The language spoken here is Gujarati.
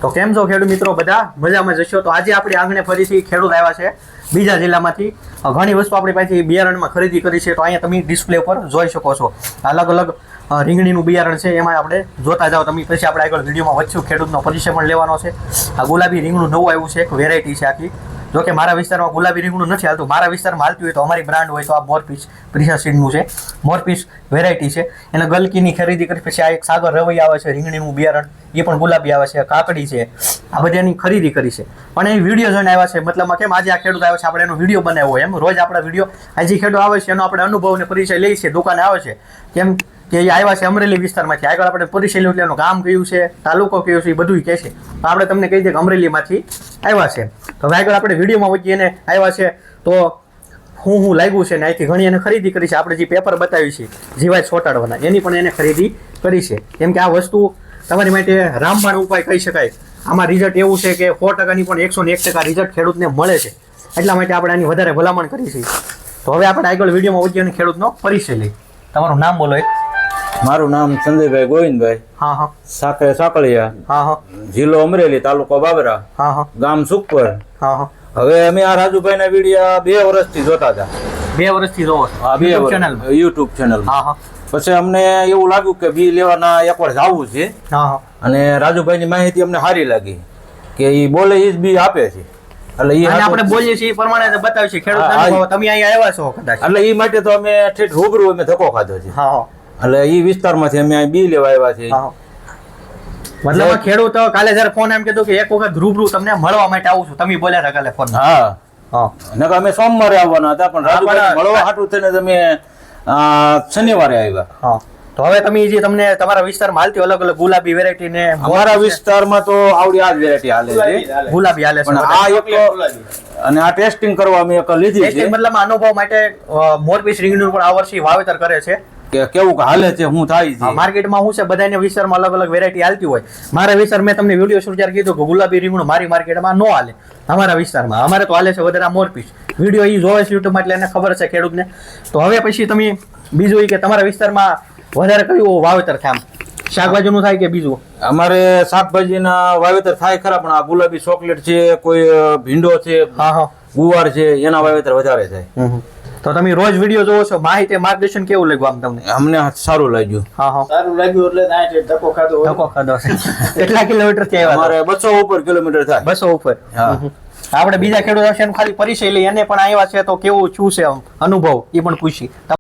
તો કેમ છો ખેડૂત મિત્રો? બધા મજામાં જશો? તો આજે આપણે આંગણે ફરીથી ખેડૂત આવ્યા છે બીજા જિલ્લામાંથી. ઘણી વસ્તુ આપણી પાસેથી બિયારણમાં ખરીદી કરી છે. તો અહીંયા તમે ડિસ્પ્લે ઉપર જોઈ શકો છો. અલગ અલગ રીંગણીનું બિયારણ છે, એમાં આપણે જોતા જાઓ તમે. પછી આપણે આગળ વિડીયોમાં વચ્ચે ખેડૂતનો પરિચય પણ લેવાનો છે. આ ગુલાબી રીંગણું નવું આવ્યું છે, એક વેરાયટી છે આખી. જો કે મારા વિસ્તારમાં ગુલાબી રીંગણું નથી હાલતું. મારા વિસ્તારમાં હાલતું હોય તો અમારી બ્રાન્ડ હોય તો આ મોરપીસ પ્રિસા સીડનું છે. મોરપીસ વેરાયટી છે. એને ગલકીની ખરીદી કરી. પછી આ એક સાગર રવૈ આવે છે રીંગણીનું બિયારણ, એ પણ ગુલાબી આવે છે. કાકડી છે, આ બધાની ખરીદી કરી છે. પણ એ વિડીયો જોઈને આવ્યા છે. મતલબમાં કેમ આજે આ ખેડૂત આવ્યો છે, આપણે એનો વિડીયો બનાવ્યો. એમ રોજ આપણા વિડીયો આજે ખેડૂત આવે છે એનો આપણે અનુભવને પરિચય લઈએ છીએ. દુકાને આવે છે કેમ કે એ આવ્યા છે અમરેલી વિસ્તારમાંથી. આગળ આપણે પરિચય લઈએ એટલે એનું ગામ કયું છે, તાલુકો કયો છે, એ બધું કહે છે. તો આપણે તમને કહી દઈએ કે અમરેલીમાંથી આવ્યા છે. તો હવે આગળ આપણે વિડીયોમાં વચ્ચે એને આવ્યા છે તો હું લાગ્યું છે ને અહીંથી ઘણી એને ખરીદી કરી છે. આપણે જે પેપર બતાવી છે જીવાત ચોંટાડવાના, એની પણ એને ખરીદી કરી છે. કેમ કે આ વસ્તુ તમારી માટે રામબાણ ઉપાય કહી શકાય. આમાં રિઝલ્ટ એવું છે કે 100%ની પણ 101% રિઝલ્ટ ખેડૂતને મળે છે. એટલા માટે આપણે આની વધારે ભલામણ કરી છે. તો હવે આપણે આગળ વિડીયોમાં વચ્ચે ખેડૂતનો પરિચય લઈ. તમારું નામ બોલો. મારું નામ સંજયભાઈ ગોવિંદભાઈ. હા હા. સાકળિયા. હા હા. જિલ્લો અમરેલી, તાલુકો બાબરા, હા હા. ગામ સુખપર. હા હા. હવે અમે આ રાજુભાઈ ના વિડીયો 2 વર્ષથી જોતા હતા. 2 વર્ષથી જોવો? હા, 2 વર્ષ યુટ્યુબ ચેનલ. હા હા. પછી અમને એવું લાગ્યું કે બી લેવાના એકવાર જવું છે. હા હા. અને રાજુભાઈ ની માહિતી અમને સારી લાગી કે એ બોલે એ જ બી આપે છે. એટલે એ આપણે બોલીએ છીએ એ પ્રમાણે બતાવી છે ખેડૂત. તમે અહીંયા આવ્યા છો કદાચ, એટલે એ માટે તો અમે ઠેઠ રૂબરૂ અમે ધક્કો ખાધો છે. હા હા. એટલે એ વિસ્તારમાંથી અમે અહીં બી લેવા આવ્યા છે. મતલબ ખેડૂત કાલે જયારે ફોન એમ કીધું કે એક વખત રૂબરૂ તમને મળવા માટે આવું છું. તમે બોલ્યા હતા કાલે ફોન. હા હા. નકર અમે સોમવારે આવવાના હતા, પણ રાજુભાઈ મળવા હાટું થઈને તમે શનિવારે આવ્યા. હા. તો હવે તમે જે તમને તમારા વિસ્તારમાં હાલતી અલગ અલગ ગુલાબી વેરાયટી ને અમારા વિસ્તારમાં તો આવડી આ જ વેરાયટી હાલે છે. ગુલાબી હાલે છે. પણ આ એક અને આ ટેસ્ટિંગ કરવા અમે એક લીધી છે. મતલબ અનુભવ માટે મોરપીસ રીંગણનું પણ આ વર્ષે વાવેતર કરે છે કે કેવું હાલે છે, શું થાય છે માર્કેટમાં. શું છે બધાને વિસ્તારમાં અલગ અલગ વેરાયટી હાલતી હોય. મારા વિસ્તાર મેં તમને વિડીયો શરૂ ત્યારે કીધું કે ગુલાબી રીંગણું મારી માર્કેટમાં ન હાલે. અમારા વિસ્તારમાં અમારે તો હાલે છે વધારે મોરપીસ. વિડીયો એ જોવે છે યુટ્યુબમાં એટલે એને ખબર છે ખેડૂતને. તો હવે પછી તમે બીજું એ કે તમારા વિસ્તારમાં વધારે કયું વાવેતર થાય? શાકભાજીનું થાય કે બીજું? અમારે શાકભાજીના વાવેતર થાય ખરા, પણ આ ગુલાબી ચોકલેટ છે, કોઈ ભીંડો છે, હા હા, ગુવાર છે, એના વાવેતર વધારે થાય. તો તમે રોજ વિડીયો જોવો છો, માહિતી માર્ગદર્શન કેવું લાગ્યું આમ તમને? અમને સારું લાગ્યું. હા હા, સારું લાગ્યું. એટલે ધક્કો ખાધો છે. કેટલા કિલોમીટર થી આવ્યા? અમારે 200 ઉપર કિલોમીટર થાય. 200 ઉપર. આપણે બીજા ખેડૂત ખાલી પરિચય લઈ, એને પણ આવ્યા છે તો કેવું શું છે અનુભવ એ પણ પૂછી.